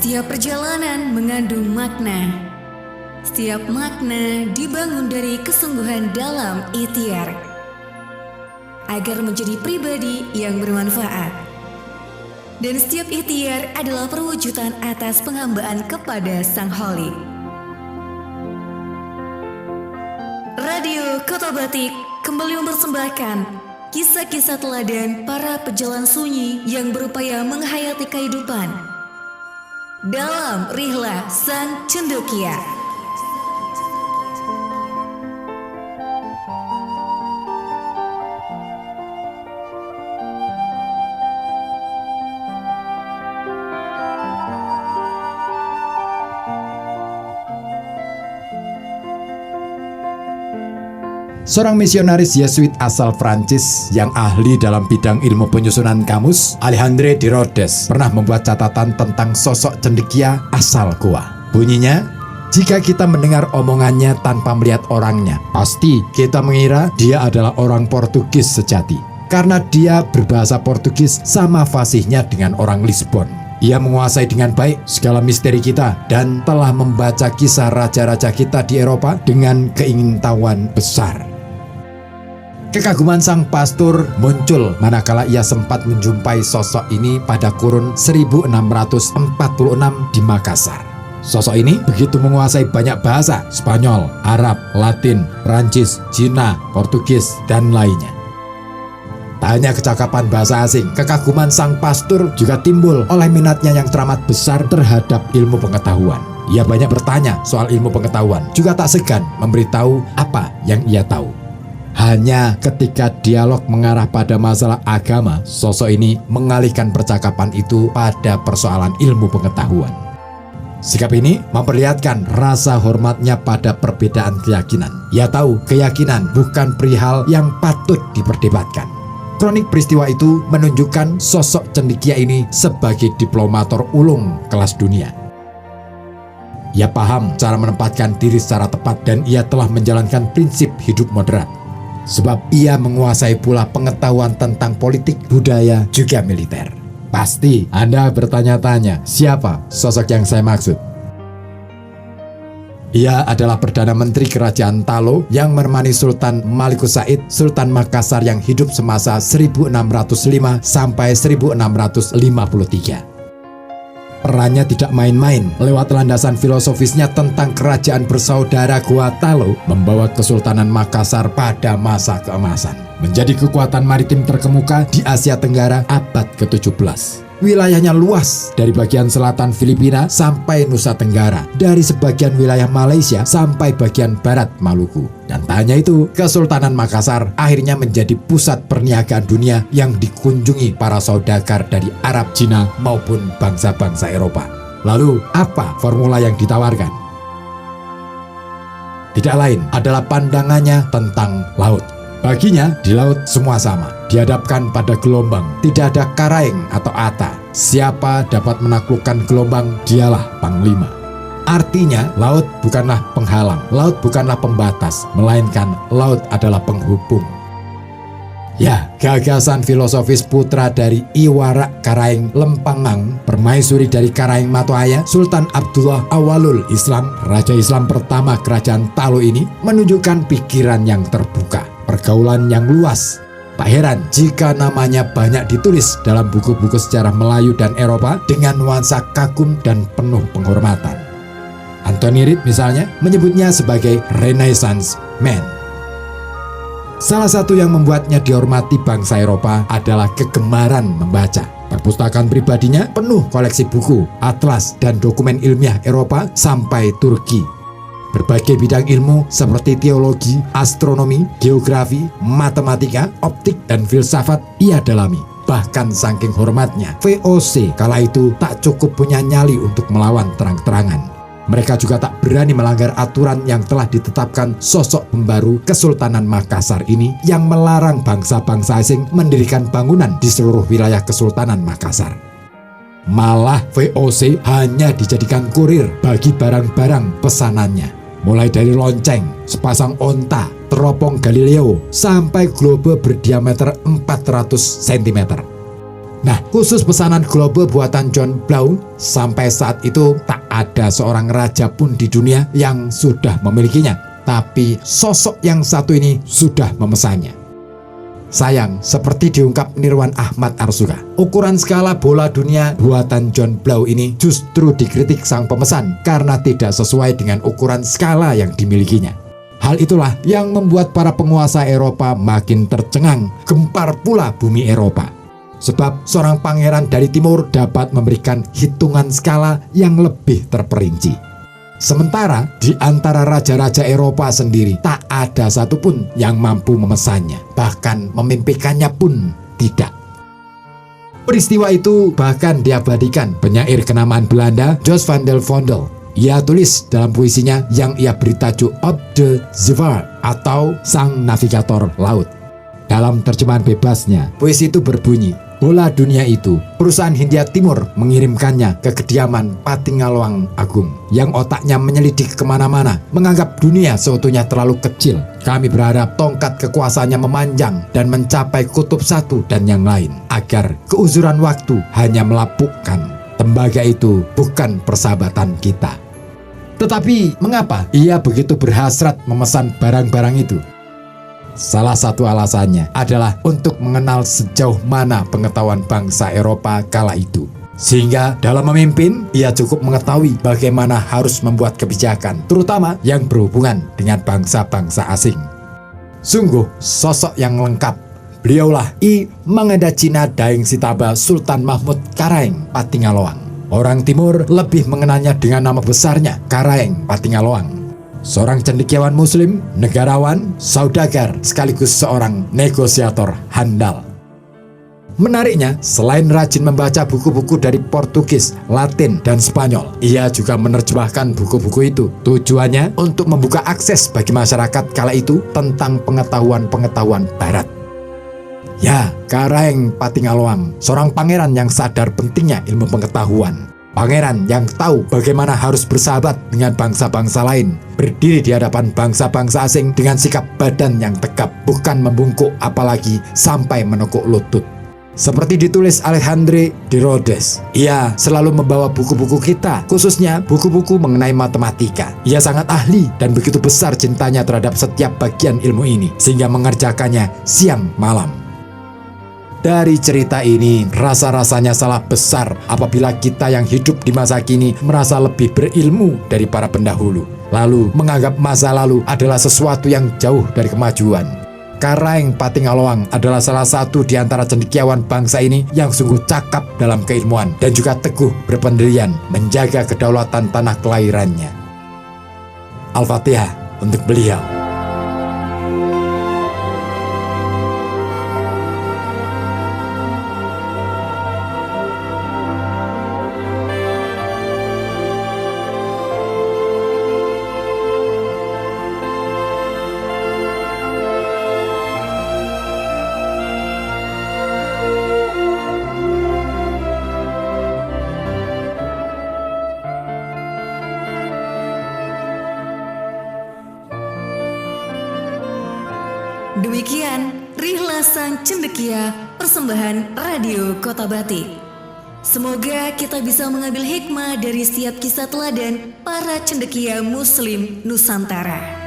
Setiap perjalanan mengandung makna. Setiap makna dibangun dari kesungguhan dalam ikhtiar agar menjadi pribadi yang bermanfaat. Dan setiap ikhtiar adalah perwujudan atas penghambaan kepada Sang Holik. Radio Kota Batik kembali mempersembahkan kisah-kisah teladan para pejalan sunyi yang berupaya menghayati kehidupan dalam Rihlah Sang Cendekia. Seorang misionaris Yesuit asal Prancis yang ahli dalam bidang ilmu penyusunan kamus, Alejandro de Rhodes, pernah membuat catatan tentang sosok cendekia asal Goa. Bunyinya, jika kita mendengar omongannya tanpa melihat orangnya, pasti kita mengira dia adalah orang Portugis sejati. Karena dia berbahasa Portugis sama fasihnya dengan orang Lisbon. Ia menguasai dengan baik segala misteri kita dan telah membaca kisah raja-raja kita di Eropa dengan keingintahuan besar. Kekaguman sang pastor muncul manakala ia sempat menjumpai sosok ini pada kurun 1646 di Makassar. Sosok ini begitu menguasai banyak bahasa, Spanyol, Arab, Latin, Prancis, Cina, Portugis, dan lainnya. Tak hanya kecakapan bahasa asing, kekaguman sang pastor juga timbul oleh minatnya yang teramat besar terhadap ilmu pengetahuan. Ia banyak bertanya soal ilmu pengetahuan, juga tak segan memberitahu apa yang ia tahu. Hanya ketika dialog mengarah pada masalah agama, sosok ini mengalihkan percakapan itu pada persoalan ilmu pengetahuan. Sikap ini memperlihatkan rasa hormatnya pada perbedaan keyakinan. Ia tahu keyakinan bukan perihal yang patut diperdebatkan. Kronik peristiwa itu menunjukkan sosok cendekia ini sebagai diplomator ulung kelas dunia. Ia paham cara menempatkan diri secara tepat dan ia telah menjalankan prinsip hidup moderat. Sebab ia menguasai pula pengetahuan tentang politik, budaya, juga militer. Pasti Anda bertanya-tanya, siapa sosok yang saya maksud? Ia adalah Perdana Menteri Kerajaan Talo yang menemani Sultan Malikus Said, Sultan Makassar yang hidup semasa 1605 sampai 1653. Perannya tidak main-main. Lewat landasan filosofisnya tentang kerajaan bersaudara Goa Talo membawa Kesultanan Makassar pada masa keemasan, menjadi kekuatan maritim terkemuka di Asia Tenggara abad ke-17. Wilayahnya luas dari bagian selatan Filipina sampai Nusa Tenggara, dari sebagian wilayah Malaysia sampai bagian barat Maluku. Dan tak hanya itu, Kesultanan Makassar akhirnya menjadi pusat perniagaan dunia yang dikunjungi para saudagar dari Arab, Cina maupun bangsa-bangsa Eropa. Lalu, apa formula yang ditawarkan? Tidak lain adalah pandangannya tentang laut. Baginya, di laut semua sama, dihadapkan pada gelombang, tidak ada karaeng atau ata. Siapa dapat menaklukkan gelombang, dialah panglima. Artinya, laut bukanlah penghalang, laut bukanlah pembatas, melainkan laut adalah penghubung. Ya, gagasan filosofis putra dari Iwarak Karaeng Lempangang, permaisuri dari Karaeng Matoaya, Sultan Abdullah Awalul Islam, Raja Islam pertama Kerajaan Talo ini, menunjukkan pikiran yang terbuka, pergaulan yang luas. Tak heran jika namanya banyak ditulis dalam buku-buku sejarah Melayu dan Eropa dengan nuansa kagum dan penuh penghormatan. Anthony Reid misalnya menyebutnya sebagai Renaissance Man. Salah satu yang membuatnya dihormati bangsa Eropa adalah kegemaran membaca. Perpustakaan pribadinya penuh koleksi buku, atlas, dan dokumen ilmiah Eropa sampai Turki. Berbagai bidang ilmu seperti teologi, astronomi, geografi, matematika, optik, dan filsafat ia dalami. Bahkan saking hormatnya, VOC kala itu tak cukup punya nyali untuk melawan terang-terangan. Mereka juga tak berani melanggar aturan yang telah ditetapkan sosok pembaru Kesultanan Makassar ini yang melarang bangsa-bangsa asing mendirikan bangunan di seluruh wilayah Kesultanan Makassar. Malah VOC hanya dijadikan kurir bagi barang-barang pesanannya. Mulai dari lonceng, sepasang onta, teropong Galileo, sampai globe berdiameter 400 cm. Nah, khusus pesanan globe buatan John Blau, sampai saat itu tak ada seorang raja pun di dunia yang sudah memilikinya. Tapi sosok yang satu ini sudah memesannya. Sayang, seperti diungkap Nirwan Ahmad Arsuka, ukuran skala bola dunia buatan John Blau ini justru dikritik sang pemesan karena tidak sesuai dengan ukuran skala yang dimilikinya. Hal itulah yang membuat para penguasa Eropa makin tercengang, gempar pula bumi Eropa. Sebab seorang pangeran dari timur dapat memberikan hitungan skala yang lebih terperinci. Sementara di antara raja-raja Eropa sendiri tak ada satupun yang mampu memesannya, bahkan memimpikannya pun tidak. Peristiwa itu bahkan diabadikan penyair kenamaan Belanda Jos van der Vondel. Ia tulis dalam puisinya yang ia beri tajuk Ode de Zeevaart atau Sang Navigator Laut. Dalam terjemahan bebasnya, puisi itu berbunyi, bola dunia itu, perusahaan Hindia Timur mengirimkannya ke kediaman Patinggaluang Agung yang otaknya menyelidik kemana-mana, menganggap dunia seutuhnya terlalu kecil. Kami berharap tongkat kekuasaannya memanjang dan mencapai kutub satu dan yang lain, agar keuzuran waktu hanya melapukkan. Tembaga itu bukan persahabatan kita. Tetapi mengapa ia begitu berhasrat memesan barang-barang itu? Salah satu alasannya adalah untuk mengenal sejauh mana pengetahuan bangsa Eropa kala itu. Sehingga dalam memimpin, ia cukup mengetahui bagaimana harus membuat kebijakan, terutama yang berhubungan dengan bangsa-bangsa asing. Sungguh sosok yang lengkap. Beliaulah I Mangada Cina Daeng Sitaba Sultan Mahmud Karaeng Patinggaluang. Orang timur lebih mengenalnya dengan nama besarnya Karaeng Patinggaluang. Seorang cendekiawan muslim, negarawan, saudagar, sekaligus seorang negosiator handal. Menariknya, selain rajin membaca buku-buku dari Portugis, Latin, dan Spanyol, ia juga menerjemahkan buku-buku itu. Tujuannya untuk membuka akses bagi masyarakat kala itu tentang pengetahuan-pengetahuan barat. Ya, Karaeng Patinggaluang, seorang pangeran yang sadar pentingnya ilmu pengetahuan. Pangeran yang tahu bagaimana harus bersahabat dengan bangsa-bangsa lain, berdiri di hadapan bangsa-bangsa asing dengan sikap badan yang tegap, bukan membungkuk apalagi sampai menekuk lutut. Seperti ditulis Alexandre de Rhodes, ia selalu membawa buku-buku kita, khususnya buku-buku mengenai matematika. Ia sangat ahli dan begitu besar cintanya terhadap setiap bagian ilmu ini, sehingga mengerjakannya siang malam. Dari cerita ini, rasa-rasanya salah besar apabila kita yang hidup di masa kini merasa lebih berilmu dari para pendahulu, lalu menganggap masa lalu adalah sesuatu yang jauh dari kemajuan. Karaeng Patinggaluang adalah salah satu di antara cendekiawan bangsa ini yang sungguh cakap dalam keilmuan dan juga teguh berpendirian menjaga kedaulatan tanah kelahirannya. Al-Fatihah untuk beliau. Demikian Rihla Sang Cendekia, persembahan Radio Kota Batik. Semoga kita bisa mengambil hikmah dari setiap kisah teladan para cendekia Muslim Nusantara.